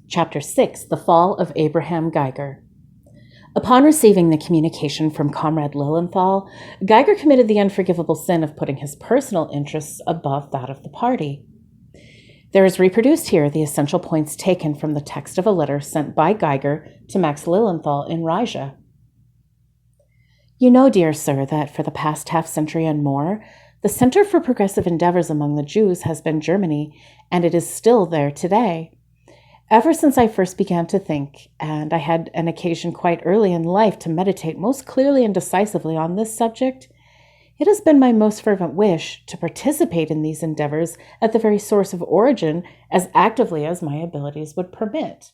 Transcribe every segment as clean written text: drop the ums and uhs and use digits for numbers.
Chapter 6, The Fall of Abraham Geiger. Upon receiving the communication from Comrade Lillenthal, Geiger committed the unforgivable sin of putting his personal interests above that of the party. There is reproduced here the essential points taken from the text of a letter sent by Geiger to Max Lillenthal in Riga. You know, dear sir, that for the past half-century and more, the center for progressive endeavors among the Jews has been Germany, and it is still there today. Ever since I first began to think, and I had an occasion quite early in life to meditate most clearly and decisively on this subject, it has been my most fervent wish to participate in these endeavors at the very source of origin as actively as my abilities would permit.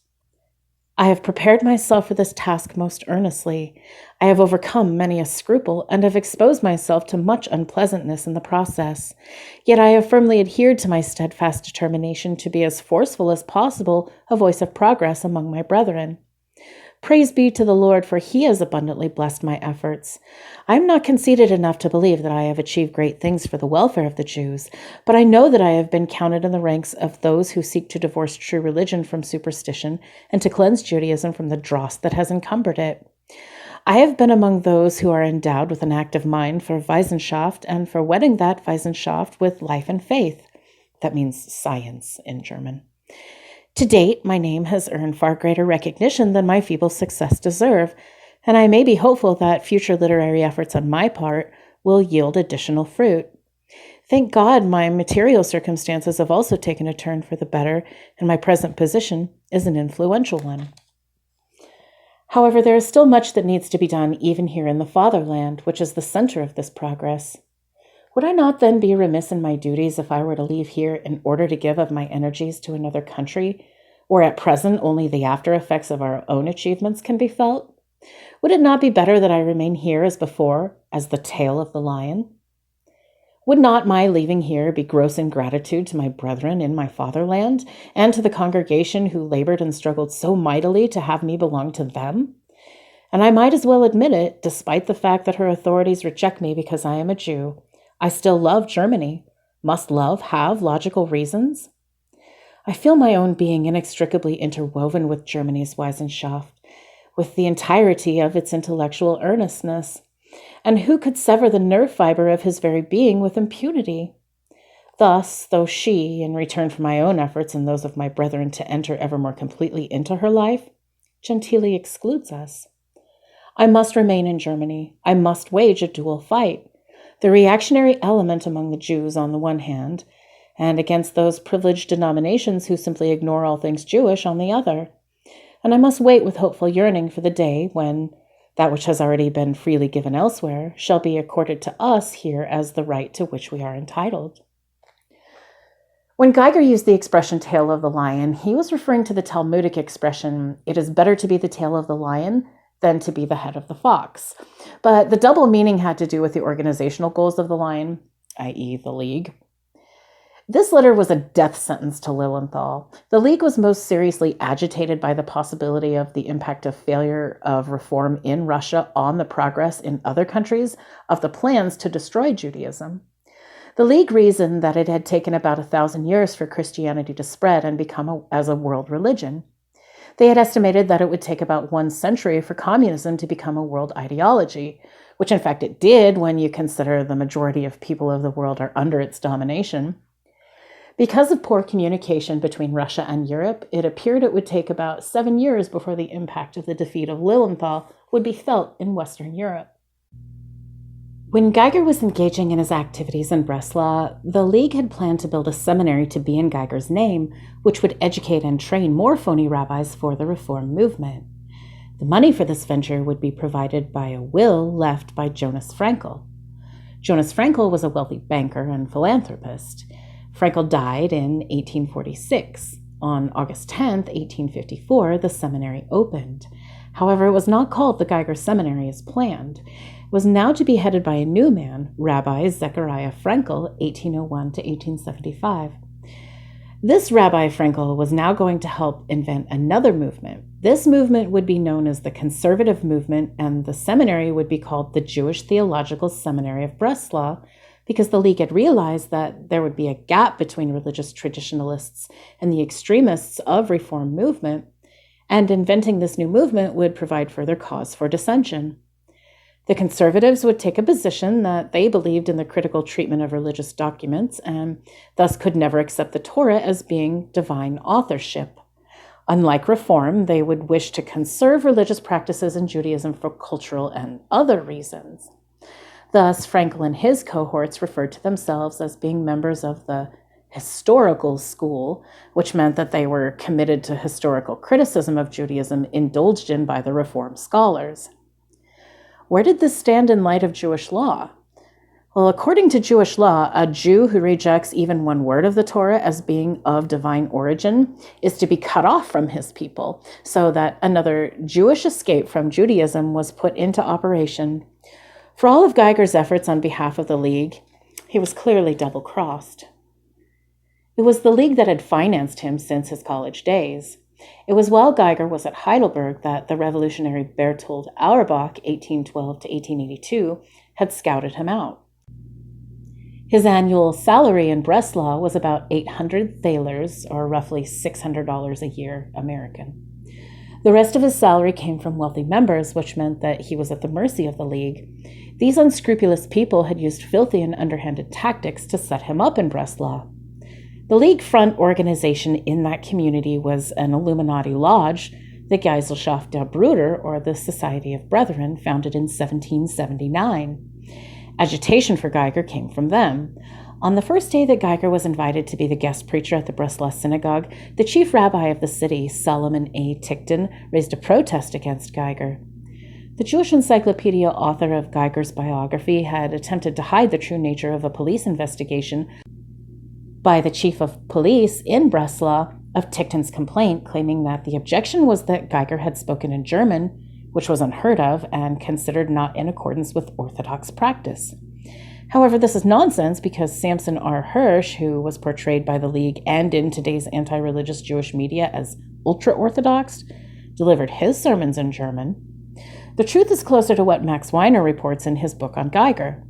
I have prepared myself for this task most earnestly. I have overcome many a scruple and have exposed myself to much unpleasantness in the process. Yet I have firmly adhered to my steadfast determination to be as forceful as possible a voice of progress among my brethren. Praise be to the Lord, for he has abundantly blessed my efforts. I am not conceited enough to believe that I have achieved great things for the welfare of the Jews, but I know that I have been counted in the ranks of those who seek to divorce true religion from superstition and to cleanse Judaism from the dross that has encumbered it. I have been among those who are endowed with an active mind for Wissenschaft and for wedding that Wissenschaft with life and faith. That means science in German. To date, my name has earned far greater recognition than my feeble success deserve, and I may be hopeful that future literary efforts on my part will yield additional fruit. Thank God my material circumstances have also taken a turn for the better, and my present position is an influential one. However, there is still much that needs to be done even here in the fatherland, which is the center of this progress. Would I not then be remiss in my duties if I were to leave here in order to give of my energies to another country, where at present only the after effects of our own achievements can be felt? Would it not be better that I remain here as before, as the tail of the lion? Would not my leaving here be gross ingratitude to my brethren in my fatherland, and to the congregation who labored and struggled so mightily to have me belong to them? And I might as well admit it, despite the fact that her authorities reject me because I am a Jew. I still love Germany. Must love have logical reasons? I feel my own being inextricably interwoven with Germany's Wissenschaft, with the entirety of its intellectual earnestness. And who could sever the nerve fiber of his very being with impunity? Thus, though she, in return for my own efforts and those of my brethren to enter ever more completely into her life, genteelly excludes us. I must remain in Germany. I must wage a dual fight. The reactionary element among the Jews on the one hand, and against those privileged denominations who simply ignore all things Jewish on the other. And I must wait with hopeful yearning for the day when that which has already been freely given elsewhere shall be accorded to us here as the right to which we are entitled. When Geiger used the expression tail of the lion, he was referring to the Talmudic expression, it is better to be the tail of the lion than to be the head of the fox. But the double meaning had to do with the organizational goals of the line, i.e. the League. This letter was a death sentence to Lillenthal. The League was most seriously agitated by the possibility of the impact of failure of reform in Russia on the progress in other countries of the plans to destroy Judaism. The League reasoned that it had taken about 1,000 years for Christianity to spread and become as a world religion. They had estimated that it would take about 1 century for communism to become a world ideology, which in fact it did when you consider the majority of people of the world are under its domination. Because of poor communication between Russia and Europe, it appeared it would take about 7 years before the impact of the defeat of Lillenthal would be felt in Western Europe. When Geiger was engaging in his activities in Breslau, the League had planned to build a seminary to be in Geiger's name, which would educate and train more phony rabbis for the reform movement. The money for this venture would be provided by a will left by Jonas Frankel. Jonas Frankel was a wealthy banker and philanthropist. Frankel died in 1846. On August 10, 1854, the seminary opened. However, it was not called the Geiger Seminary as planned. It was now to be headed by a new man, Rabbi Zechariah Frankel, 1801 to 1875. This Rabbi Frankel was now going to help invent another movement. This movement would be known as the Conservative Movement, and the seminary would be called the Jewish Theological Seminary of Breslau, because the League had realized that there would be a gap between religious traditionalists and the extremists of reform movement, and inventing this new movement would provide further cause for dissension. The conservatives would take a position that they believed in the critical treatment of religious documents and thus could never accept the Torah as being divine authorship. Unlike reform, they would wish to conserve religious practices in Judaism for cultural and other reasons. Thus, Frankl and his cohorts referred to themselves as being members of the historical school, which meant that they were committed to historical criticism of Judaism indulged in by the Reform scholars. Where did this stand in light of Jewish law? Well, according to Jewish law, a Jew who rejects even one word of the Torah as being of divine origin is to be cut off from his people, so that another Jewish escape from Judaism was put into operation. For all of Geiger's efforts on behalf of the League, he was clearly double-crossed. It was the League that had financed him since his college days. It was while Geiger was at Heidelberg that the revolutionary Bertold Auerbach, 1812 to 1882, had scouted him out. His annual salary in Breslau was about 800 thalers, or roughly $600 a year American. The rest of his salary came from wealthy members, which meant that he was at the mercy of the League. These unscrupulous people had used filthy and underhanded tactics to set him up in Breslau. The League front organization in that community was an Illuminati lodge, the Gesellschaft der Brüder, or the Society of Brethren, founded in 1779. Agitation for Geiger came from them. On the first day that Geiger was invited to be the guest preacher at the Breslau synagogue, the chief rabbi of the city, Solomon A. Tickton, raised a protest against Geiger. The Jewish Encyclopedia author of Geiger's biography had attempted to hide the true nature of a police investigation by the chief of police in Breslau of Tickton's complaint, claiming that the objection was that Geiger had spoken in German, which was unheard of and considered not in accordance with Orthodox practice. However, this is nonsense because Samson R. Hirsch, who was portrayed by the League and in today's anti-religious Jewish media as ultra-Orthodox, delivered his sermons in German. The truth is closer to what Max Weiner reports in his book on Geiger.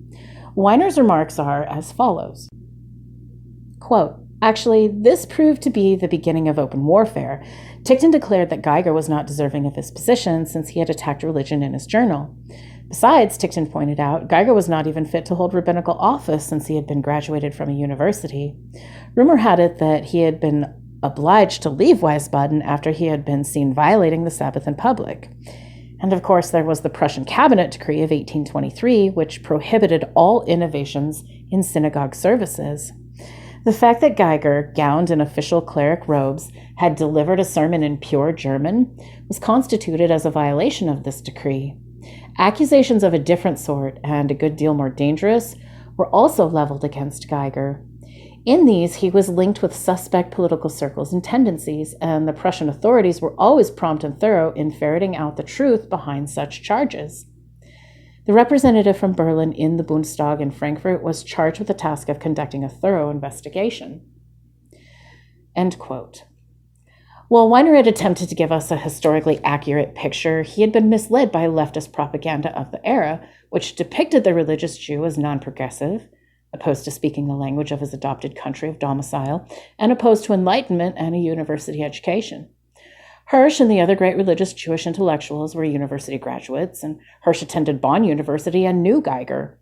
Weiner's remarks are as follows. Quote, "Actually, this proved to be the beginning of open warfare. Tickton declared that Geiger was not deserving of his position since he had attacked religion in his journal. Besides, Tickton pointed out, Geiger was not even fit to hold rabbinical office since he had been graduated from a university. Rumor had it that he had been obliged to leave Wiesbaden after he had been seen violating the Sabbath in public. And of course, there was the Prussian Cabinet Decree of 1823, which prohibited all innovations in synagogue services. The fact that Geiger, gowned in official cleric robes, had delivered a sermon in pure German was constituted as a violation of this decree. Accusations of a different sort, and a good deal more dangerous, were also leveled against Geiger. In these, he was linked with suspect political circles and tendencies, and the Prussian authorities were always prompt and thorough in ferreting out the truth behind such charges. The representative from Berlin in the Bundestag in Frankfurt was charged with the task of conducting a thorough investigation." End quote. While Weiner had attempted to give us a historically accurate picture, he had been misled by leftist propaganda of the era, which depicted the religious Jew as non-progressive, opposed to speaking the language of his adopted country of domicile, and opposed to enlightenment and a university education. Hirsch and the other great religious Jewish intellectuals were university graduates, and Hirsch attended Bonn University and knew Geiger.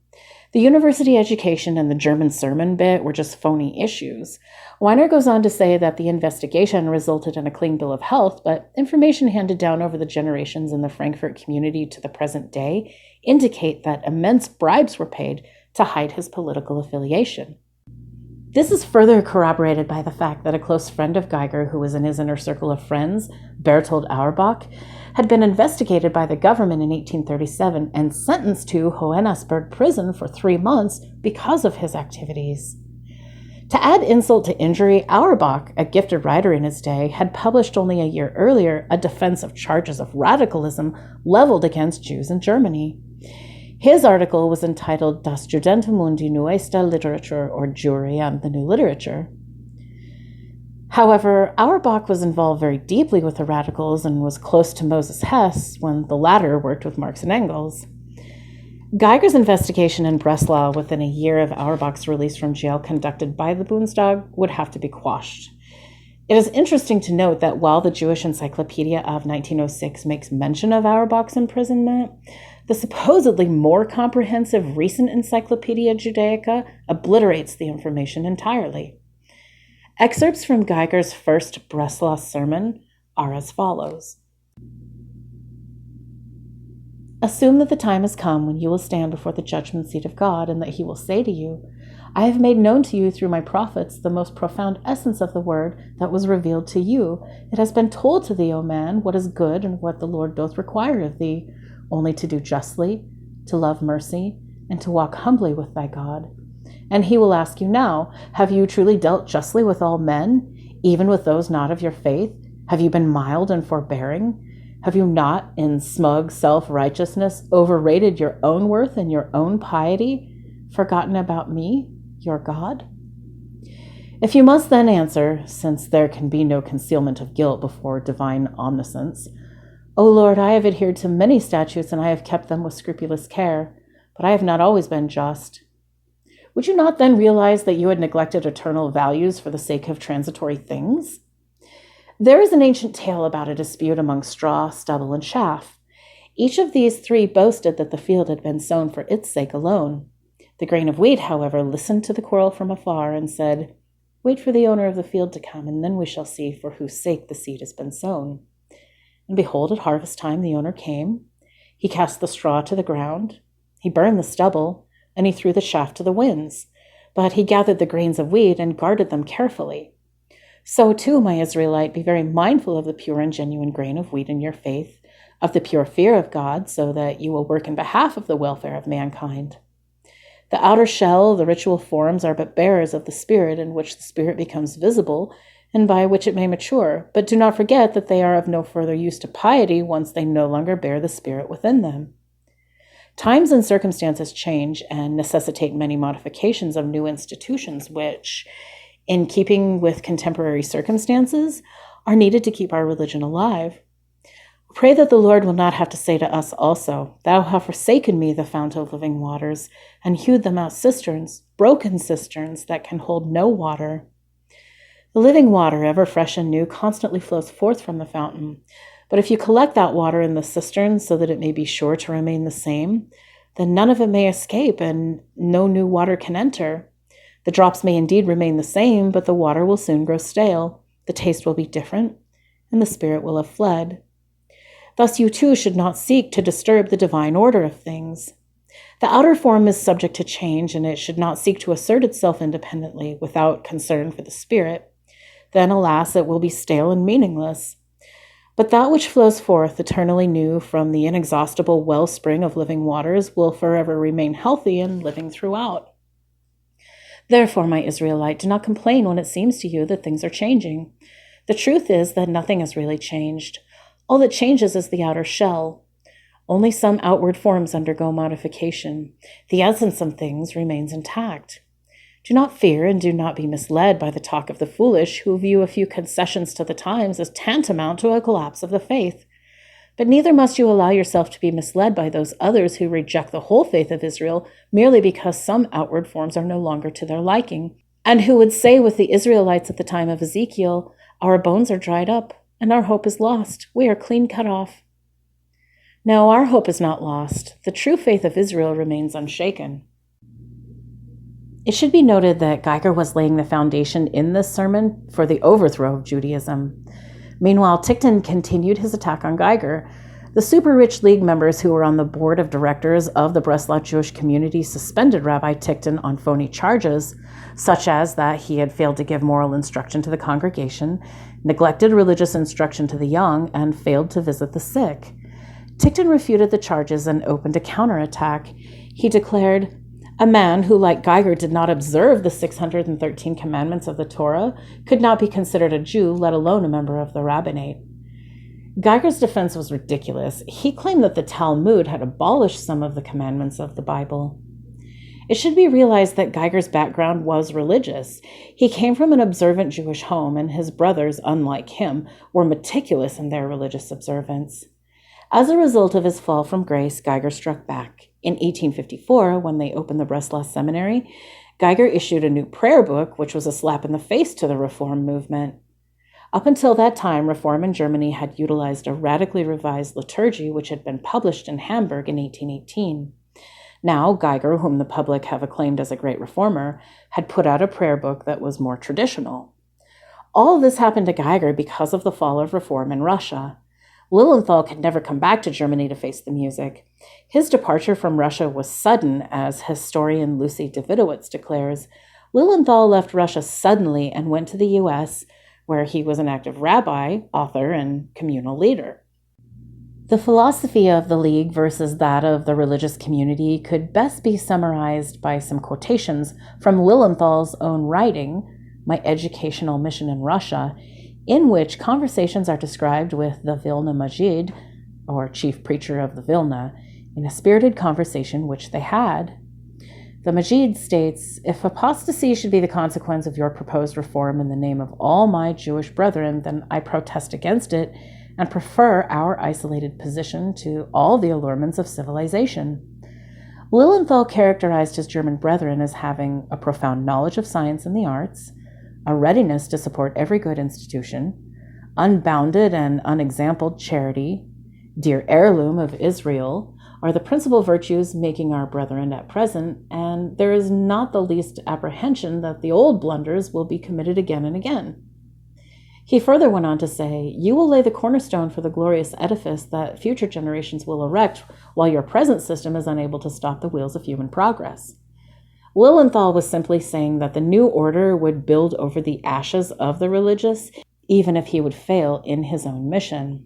The university education and the German sermon bit were just phony issues. Weiner goes on to say that the investigation resulted in a clean bill of health, but information handed down over the generations in the Frankfurt community to the present day indicate that immense bribes were paid to hide his political affiliation. This is further corroborated by the fact that a close friend of Geiger, who was in his inner circle of friends, Bertold Auerbach, had been investigated by the government in 1837 and sentenced to Hohenasperg prison for 3 months because of his activities. To add insult to injury, Auerbach, a gifted writer in his day, had published only a year earlier a defense of charges of radicalism leveled against Jews in Germany. His article was entitled Das Judentum und die Neueste Literatur, or Jewry and the New Literature. However, Auerbach was involved very deeply with the radicals and was close to Moses Hess when the latter worked with Marx and Engels. Geiger's investigation in Breslau within a year of Auerbach's release from jail conducted by the Bundestag would have to be quashed. It is interesting to note that while the Jewish Encyclopedia of 1906 makes mention of Auerbach's imprisonment, the supposedly more comprehensive recent Encyclopedia Judaica obliterates the information entirely. Excerpts from Geiger's first Breslau sermon are as follows. Assume that the time has come when you will stand before the judgment seat of God, and that he will say to you, I have made known to you through my prophets the most profound essence of the word that was revealed to you. It has been told to thee, O man, what is good and what the Lord doth require of thee, only to do justly, to love mercy, and to walk humbly with thy God. And he will ask you now, have you truly dealt justly with all men, even with those not of your faith? Have you been mild and forbearing? Have you not, in smug self-righteousness, overrated your own worth and your own piety, forgotten about me, your God? If you must then answer, since there can be no concealment of guilt before divine omniscience, O Lord, I have adhered to many statutes, and I have kept them with scrupulous care, but I have not always been just. Would you not then realize that you had neglected eternal values for the sake of transitory things? There is an ancient tale about a dispute among straw, stubble, and chaff. Each of these three boasted that the field had been sown for its sake alone. The grain of wheat, however, listened to the quarrel from afar and said, Wait for the owner of the field to come, and then we shall see for whose sake the seed has been sown. And behold, at harvest time the owner came. He cast the straw to the ground. He burned the stubble, and he threw the chaff to the winds. But he gathered the grains of wheat and guarded them carefully. So too, my Israelite, be very mindful of the pure and genuine grain of wheat in your faith, of the pure fear of God, so that you will work in behalf of the welfare of mankind. The outer shell, the ritual forms, are but bearers of the Spirit, in which the Spirit becomes visible, and by which it may mature. But do not forget that they are of no further use to piety once they no longer bear the Spirit within them. Times and circumstances change and necessitate many modifications of new institutions, which, in keeping with contemporary circumstances, are needed to keep our religion alive. Pray that the Lord will not have to say to us also, Thou hast forsaken me, the fount of living waters, and hewed them out cisterns, broken cisterns that can hold no water. The living water, ever fresh and new, constantly flows forth from the fountain. But if you collect that water in the cistern so that it may be sure to remain the same, then none of it may escape, and no new water can enter. The drops may indeed remain the same, but the water will soon grow stale, the taste will be different, and the Spirit will have fled. Thus you too should not seek to disturb the divine order of things. The outer form is subject to change, and it should not seek to assert itself independently without concern for the Spirit. Then, alas, it will be stale and meaningless. But that which flows forth eternally new from the inexhaustible wellspring of living waters will forever remain healthy and living throughout. Therefore, my Israelite, do not complain when it seems to you that things are changing. The truth is that nothing has really changed. All that changes is the outer shell. Only some outward forms undergo modification. The essence of things remains intact. Do not fear and do not be misled by the talk of the foolish who view a few concessions to the times as tantamount to a collapse of the faith. But neither must you allow yourself to be misled by those others who reject the whole faith of Israel merely because some outward forms are no longer to their liking, and who would say with the Israelites at the time of Ezekiel, Our bones are dried up, and our hope is lost. We are clean cut off. No, our hope is not lost. The true faith of Israel remains unshaken. It should be noted that Geiger was laying the foundation in this sermon for the overthrow of Judaism. Meanwhile, Ticktin continued his attack on Geiger. The super-rich League members who were on the board of directors of the Breslau Jewish community suspended Rabbi Ticktin on phony charges, such as that he had failed to give moral instruction to the congregation, neglected religious instruction to the young, and failed to visit the sick. Ticktin refuted the charges and opened a counterattack. He declared, A man who, like Geiger, did not observe the 613 commandments of the Torah could not be considered a Jew, let alone a member of the rabbinate. Geiger's defense was ridiculous. He claimed that the Talmud had abolished some of the commandments of the Bible. It should be realized that Geiger's background was religious. He came from an observant Jewish home, and his brothers, unlike him, were meticulous in their religious observance. As a result of his fall from grace, Geiger struck back. In 1854, when they opened the Breslau Seminary, Geiger issued a new prayer book, which was a slap in the face to the Reform movement. Up until that time, Reform in Germany had utilized a radically revised liturgy which had been published in Hamburg in 1818. Now, Geiger, whom the public have acclaimed as a great reformer, had put out a prayer book that was more traditional. All of this happened to Geiger because of the fall of Reform in Russia. Lillenthal could never come back to Germany to face the music. His departure from Russia was sudden, as historian Lucy Davidowitz declares. Lillenthal left Russia suddenly and went to the U.S., where he was an active rabbi, author, and communal leader. The philosophy of the League versus that of the religious community could best be summarized by some quotations from Lillenthal's own writing, My Educational Mission in Russia, in which conversations are described with the Vilna Majid, or chief preacher of the Vilna, in a spirited conversation which they had. The Majid states, "If apostasy should be the consequence of your proposed reform in the name of all my Jewish brethren, then I protest against it and prefer our isolated position to all the allurements of civilization." Lillenthal characterized his German brethren as having a profound knowledge of science and the arts, a readiness to support every good institution, unbounded and unexampled charity, dear heirloom of Israel, are the principal virtues making our brethren at present, and there is not the least apprehension that the old blunders will be committed again and again. He further went on to say, "You will lay the cornerstone for the glorious edifice that future generations will erect, while your present system is unable to stop the wheels of human progress." Lillenthal was simply saying that the new order would build over the ashes of the religious, even if he would fail in his own mission.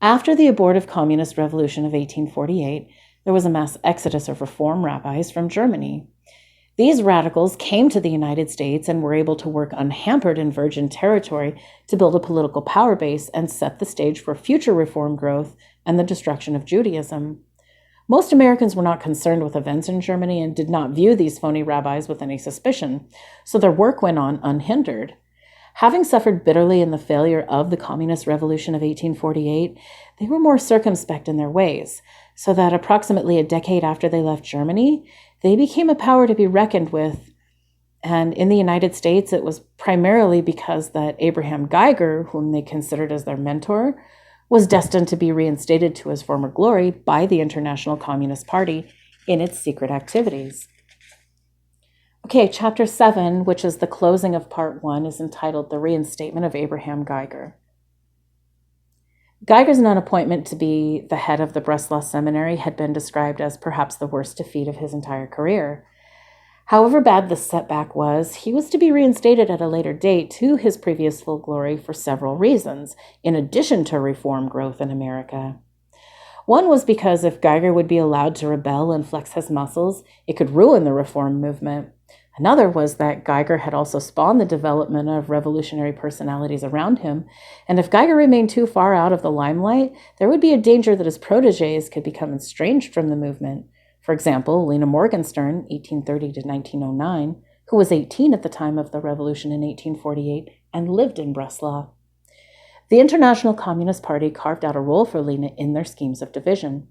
After the abortive communist revolution of 1848, there was a mass exodus of reform rabbis from Germany. These radicals came to the United States and were able to work unhampered in virgin territory to build a political power base and set the stage for future reform growth and the destruction of Judaism. Most Americans were not concerned with events in Germany and did not view these phony rabbis with any suspicion, so their work went on unhindered. Having suffered bitterly in the failure of the Communist Revolution of 1848, they were more circumspect in their ways, so that approximately a decade after they left Germany, they became a power to be reckoned with. And in the United States, it was primarily because that Abraham Geiger, whom they considered as their mentor, was destined to be reinstated to his former glory by the International Communist Party in its secret activities. Okay, Chapter 7, which is the closing of Part 1, is entitled The Reinstatement of Abraham Geiger. Geiger's non-appointment to be the head of the Breslau Seminary had been described as perhaps the worst defeat of his entire career. However bad the setback was, he was to be reinstated at a later date to his previous full glory for several reasons, in addition to reform growth in America. One was because if Geiger would be allowed to rebel and flex his muscles, it could ruin the reform movement. Another was that Geiger had also spawned the development of revolutionary personalities around him, and if Geiger remained too far out of the limelight, there would be a danger that his protégés could become estranged from the movement. For example, Lena Morgenstern, 1830 to 1909, who was 18 at the time of the revolution in 1848 and lived in Breslau. The International Communist Party carved out a role for Lena in their schemes of division.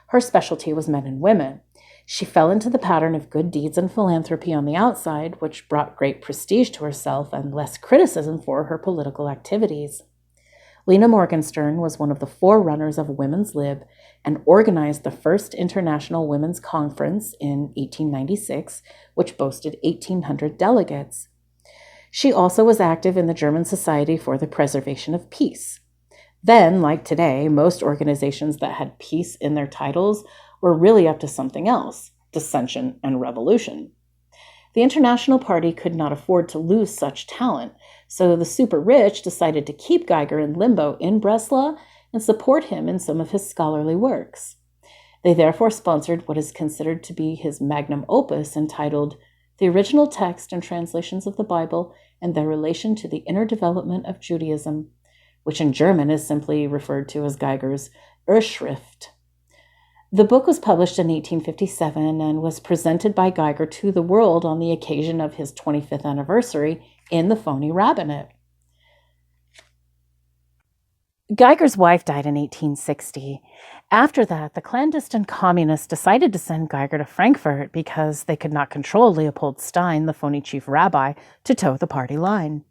Her specialty was men and women. She fell into the pattern of good deeds and philanthropy on the outside, which brought great prestige to herself and less criticism for her political activities. Lena Morgenstern was one of the forerunners of Women's Lib and organized the first International Women's Conference in 1896, which boasted 1,800 delegates. She also was active in the German Society for the Preservation of Peace. Then, like today, most organizations that had peace in their titles were really up to something else, dissension and revolution. The International Party could not afford to lose such talent, so the super rich decided to keep Geiger in limbo in Breslau and support him in some of his scholarly works. They therefore sponsored what is considered to be his magnum opus entitled The Original Text and Translations of the Bible and Their Relation to the Inner Development of Judaism, which in German is simply referred to as Geiger's Urschrift. The book was published in 1857 and was presented by Geiger to the world on the occasion of his 25th anniversary in the phony rabbinate. Geiger's wife died in 1860. After that, the clandestine communists decided to send Geiger to Frankfurt because they could not control Leopold Stein, the phony chief rabbi, to toe the party line.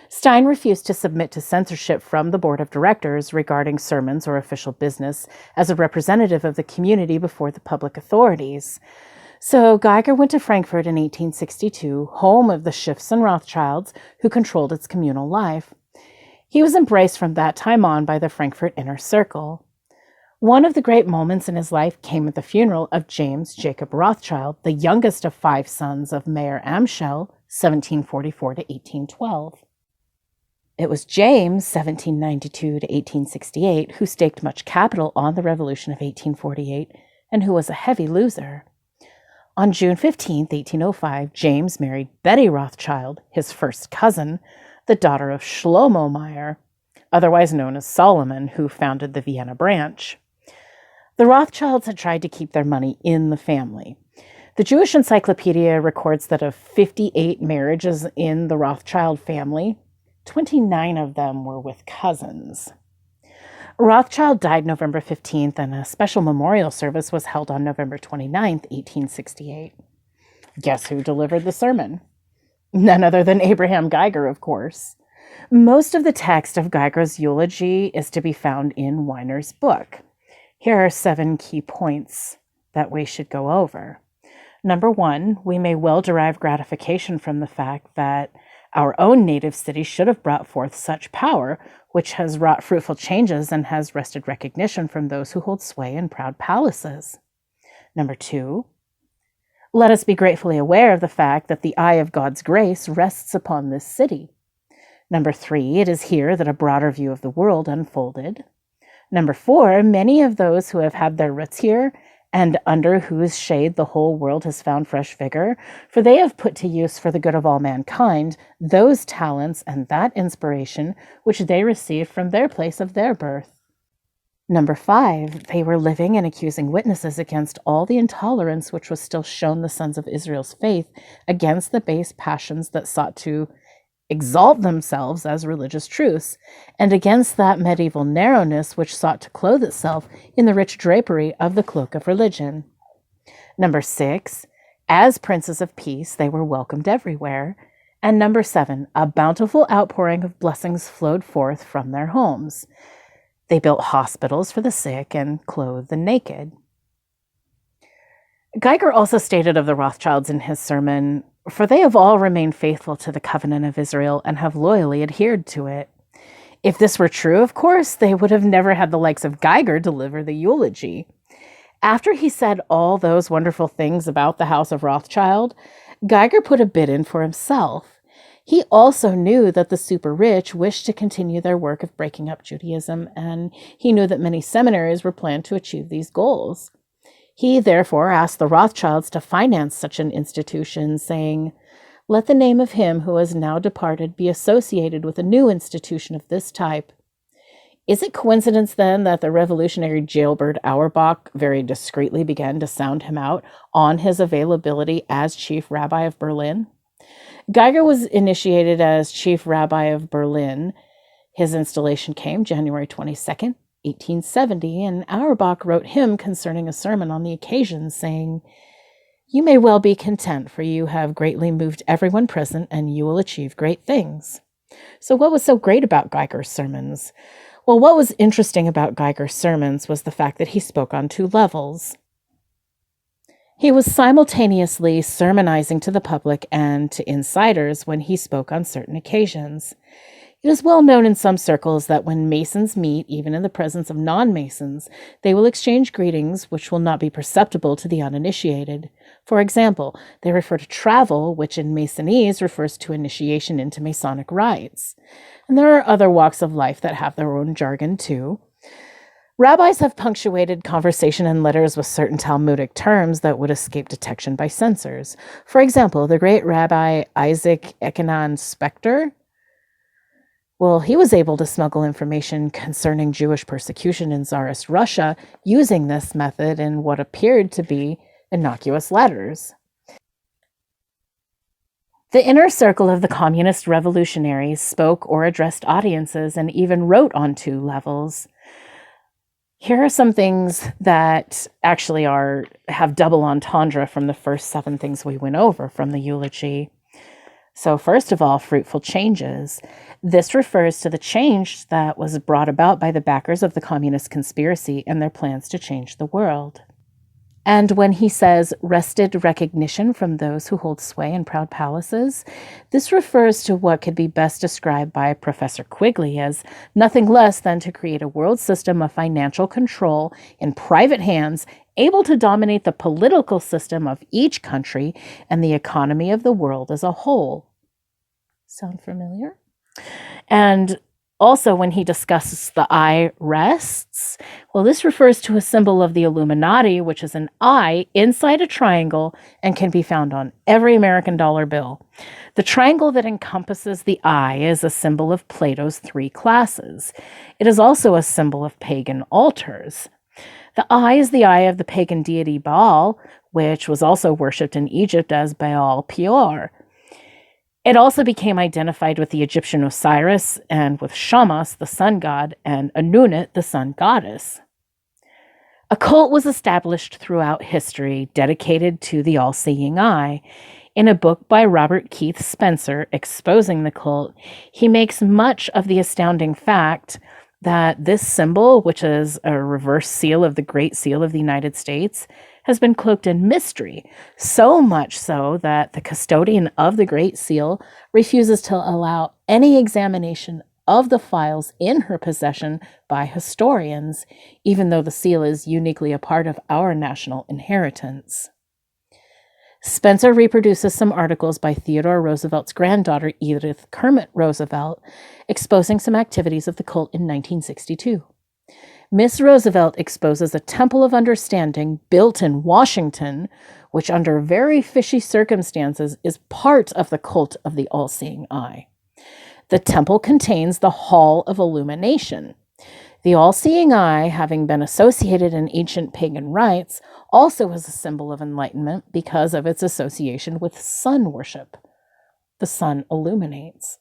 Stein refused to submit to censorship from the board of directors regarding sermons or official business as a representative of the community before the public authorities. So Geiger went to Frankfurt in 1862, home of the Schiffs and Rothschilds, who controlled its communal life. He was embraced from that time on by the Frankfurt inner circle. One of the great moments in his life came at the funeral of James Jacob Rothschild, the youngest of 5 sons of Mayor Amschel, 1744 to 1812. It was James, 1792 to 1868, who staked much capital on the Revolution of 1848 and who was a heavy loser. On June 15, 1805, James married Betty Rothschild, his first cousin, the daughter of Shlomo Meyer, otherwise known as Solomon, who founded the Vienna branch. The Rothschilds had tried to keep their money in the family. The Jewish Encyclopedia records that of 58 marriages in the Rothschild family, 29 of them were with cousins. Rothschild died November 15th, and a special memorial service was held on November 29th, 1868. Guess who delivered the sermon? None other than Abraham Geiger, of course. Most of the text of Geiger's eulogy is to be found in Weiner's book. Here are 7 key points that we should go over. Number 1, we may well derive gratification from the fact that our own native city should have brought forth such power, which has wrought fruitful changes and has wrested recognition from those who hold sway in proud palaces. Number 2, let us be gratefully aware of the fact that the eye of God's grace rests upon this city. Number 3, it is here that a broader view of the world unfolded. Number 4, many of those who have had their roots here and under whose shade the whole world has found fresh vigor, for they have put to use for the good of all mankind those talents and that inspiration which they received from their place of their birth. Number 5, they were living and accusing witnesses against all the intolerance which was still shown the sons of Israel's faith against the base passions that sought to exalt themselves as religious truths, and against that medieval narrowness which sought to clothe itself in the rich drapery of the cloak of religion. Number 6, as princes of peace, they were welcomed everywhere. And number 7, a bountiful outpouring of blessings flowed forth from their homes. They built hospitals for the sick and clothed the naked. Geiger also stated of the Rothschilds in his sermon, "For they have all remained faithful to the covenant of Israel and have loyally adhered to it." If this were true, of course, they would have never had the likes of Geiger deliver the eulogy. After he said all those wonderful things about the House of Rothschild, Geiger put a bid in for himself. He also knew that the super-rich wished to continue their work of breaking up Judaism, and he knew that many seminaries were planned to achieve these goals. He therefore asked the Rothschilds to finance such an institution, saying, "Let the name of him who has now departed be associated with a new institution of this type." Is it coincidence, then, that the revolutionary jailbird Auerbach very discreetly began to sound him out on his availability as chief rabbi of Berlin? Geiger was initiated as chief rabbi of Berlin. His installation came January 22nd, 1870, and Auerbach wrote him concerning a sermon on the occasion, saying, "You may well be content, for you have greatly moved everyone present, and you will achieve great things." So what was so great about Geiger's sermons? Well, what was interesting about Geiger's sermons was the fact that he spoke on 2 levels. He was simultaneously sermonizing to the public and to insiders when he spoke on certain occasions. It is well known in some circles that when Masons meet, even in the presence of non-Masons, they will exchange greetings which will not be perceptible to the uninitiated. For example, they refer to travel, which in Masonese refers to initiation into Masonic rites. And there are other walks of life that have their own jargon too. Rabbis have punctuated conversation and letters with certain Talmudic terms that would escape detection by censors. For example, the great Rabbi Isaac Ekanan Spector, well, he was able to smuggle information concerning Jewish persecution in Tsarist Russia using this method in what appeared to be innocuous letters. The inner circle of the communist revolutionaries spoke or addressed audiences and even wrote on 2 levels. Here are some things that actually have double entendre from the first 7 things we went over from the eulogy. So first of all, fruitful changes. This refers to the change that was brought about by the backers of the communist conspiracy and their plans to change the world. And when he says wrested recognition from those who hold sway in proud palaces, this refers to what could be best described by Professor Quigley as nothing less than to create a world system of financial control in private hands, able to dominate the political system of each country and the economy of the world as a whole. Sound familiar? And also, when he discusses the eye rests, well, this refers to a symbol of the Illuminati, which is an eye inside a triangle and can be found on every American dollar bill. The triangle that encompasses the eye is a symbol of Plato's 3 classes. It is also a symbol of pagan altars. The eye is the eye of the pagan deity Baal, which was also worshipped in Egypt as Baal Peor. It also became identified with the Egyptian Osiris and with Shamash, the sun god, and Anunnit, the sun goddess. A cult was established throughout history dedicated to the all-seeing eye. In a book by Robert Keith Spencer, Exposing the Cult, he makes much of the astounding fact that this symbol, which is a reverse seal of the Great Seal of the United States, has been cloaked in mystery, so much so that the custodian of the Great Seal refuses to allow any examination of the files in her possession by historians, even though the seal is uniquely a part of our national inheritance. Spencer reproduces some articles by Theodore Roosevelt's granddaughter, Edith Kermit Roosevelt, exposing some activities of the cult in 1962. Miss Roosevelt exposes a temple of understanding built in Washington, which under very fishy circumstances is part of the cult of the all-seeing eye. The temple contains the Hall of Illumination. The all-seeing eye, having been associated in ancient pagan rites, also is a symbol of enlightenment because of its association with sun worship. The sun illuminates.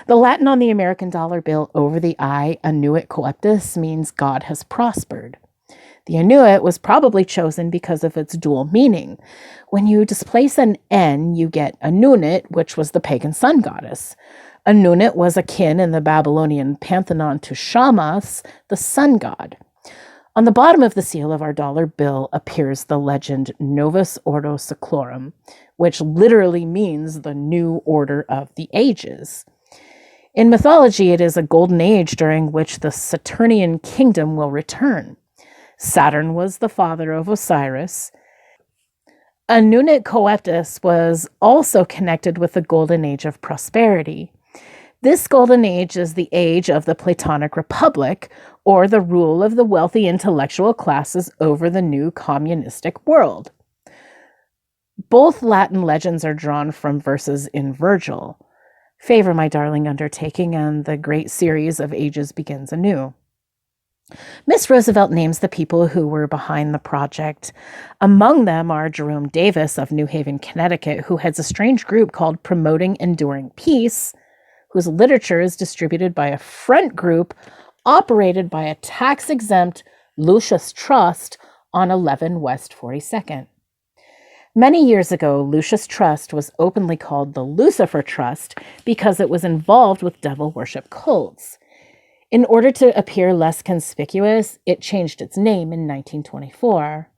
The Latin on the American dollar bill over the eye, annuit coeptis, means God has prospered. The annuit was probably chosen because of its dual meaning. When you displace an N, you get Anunnit, which was the pagan sun goddess. Anunnit was akin in the Babylonian pantheon to Shamash, the sun god. On the bottom of the seal of our dollar bill appears the legend Novus Ordo Seclorum, which literally means the new order of the ages. In mythology, it is a golden age during which the Saturnian kingdom will return. Saturn was the father of Osiris. Annuit coeptis was also connected with the golden age of prosperity. This golden age is the age of the Platonic Republic, or the rule of the wealthy intellectual classes over the new communistic world. Both Latin legends are drawn from verses in Virgil. Favor my darling undertaking, and the great series of ages begins anew. Miss Roosevelt names the people who were behind the project. Among them are Jerome Davis of New Haven, Connecticut, who heads a strange group called Promoting Enduring Peace, whose literature is distributed by a front group operated by a tax-exempt Lucius Trust on 11 West 42nd. Many years ago, Lucius Trust was openly called the Lucifer Trust because it was involved with devil worship cults. In order to appear less conspicuous, it changed its name in 1924.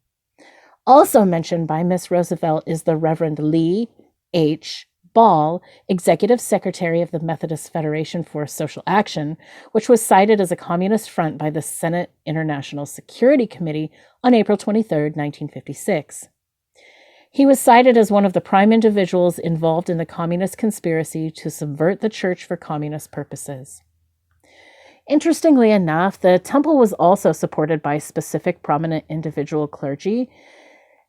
Also mentioned by Miss Roosevelt is the Reverend Lee H. Ball, Executive Secretary of the Methodist Federation for Social Action, which was cited as a communist front by the Senate International Security Committee on April 23, 1956. He was cited as one of the prime individuals involved in the communist conspiracy to subvert the church for communist purposes. Interestingly enough, the temple was also supported by specific prominent individual clergy,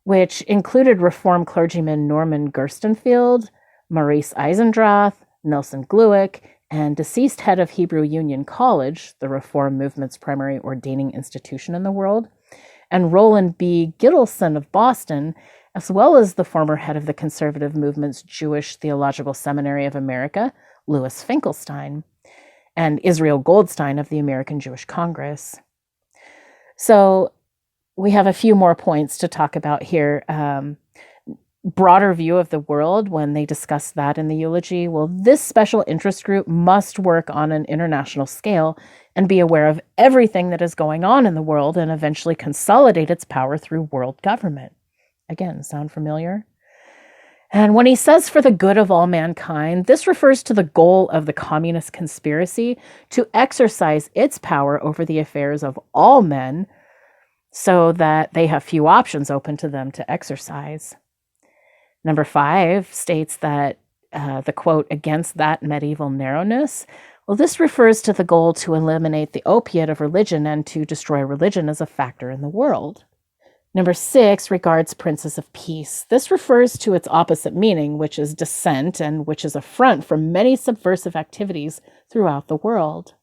which included Reformed clergyman Norman Gerstenfeld, Maurice Eisendrath, Nelson Glueck, and deceased head of Hebrew Union College, the Reform movement's primary ordaining institution in the world, and Roland B. Gittleson of Boston, as well as the former head of the conservative movement's Jewish Theological Seminary of America, Louis Finkelstein, and Israel Goldstein of the American Jewish Congress. So we have a few more points to talk about here. Broader view of the world when they discuss that in the eulogy. Well, this special interest group must work on an international scale and be aware of everything that is going on in the world and eventually consolidate its power through world government. Again, sound familiar? And when he says for the good of all mankind, this refers to the goal of the communist conspiracy to exercise its power over the affairs of all men so that they have few options open to them to exercise. Number 5 states that the quote, against that medieval narrowness. Well, this refers to the goal to eliminate the opiate of religion and to destroy religion as a factor in the world. Number 6 regards princes of peace. This refers to its opposite meaning, which is dissent and which is a front for many subversive activities throughout the world.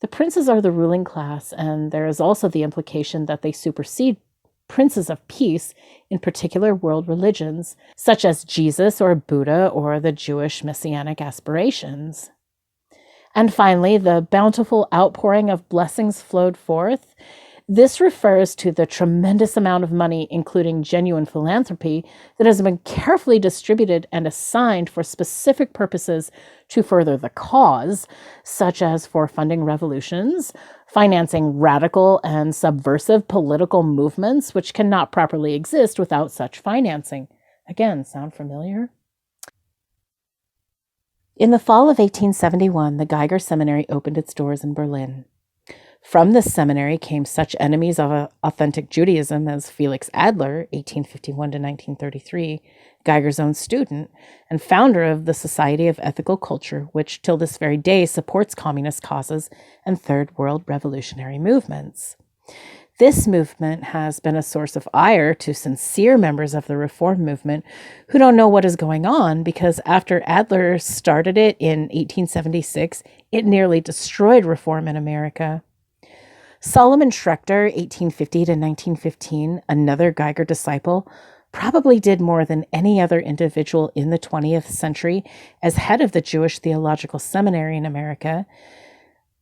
The princes are the ruling class, and there is also the implication that they supersede princes of peace in particular world religions, such as Jesus or Buddha or the Jewish messianic aspirations. And finally, the bountiful outpouring of blessings flowed forth. This refers to the tremendous amount of money, including genuine philanthropy, that has been carefully distributed and assigned for specific purposes to further the cause, such as for funding revolutions, financing radical and subversive political movements, which cannot properly exist without such financing. Again, sound familiar? In the fall of 1871, the Geiger Seminary opened its doors in Berlin. From this seminary came such enemies of authentic Judaism as Felix Adler, 1851 to 1933, Geiger's own student, and founder of the Society of Ethical Culture, which till this very day supports communist causes and Third World revolutionary movements. This movement has been a source of ire to sincere members of the Reform movement who don't know what is going on because after Adler started it in 1876, it nearly destroyed Reform in America. Solomon Schechter, 1850 to 1915, another Geiger disciple, probably did more than any other individual in the 20th century as head of the Jewish Theological Seminary in America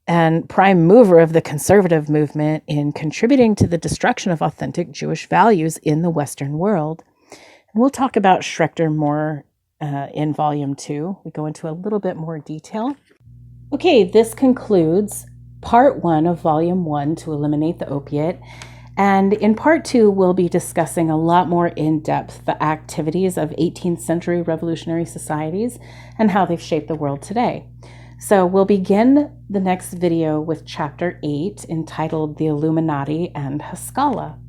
and prime mover of the conservative movement in contributing to the destruction of authentic Jewish values in the Western world. And we'll talk about Schechter more in Volume 2. We go into a little bit more detail. Okay, this concludes Part 1 of Volume 1, To Eliminate the Opiate. And in Part 2, we'll be discussing a lot more in depth the activities of 18th century revolutionary societies and how they've shaped the world today. So we'll begin the next video with Chapter 8, entitled The Illuminati and Haskalah.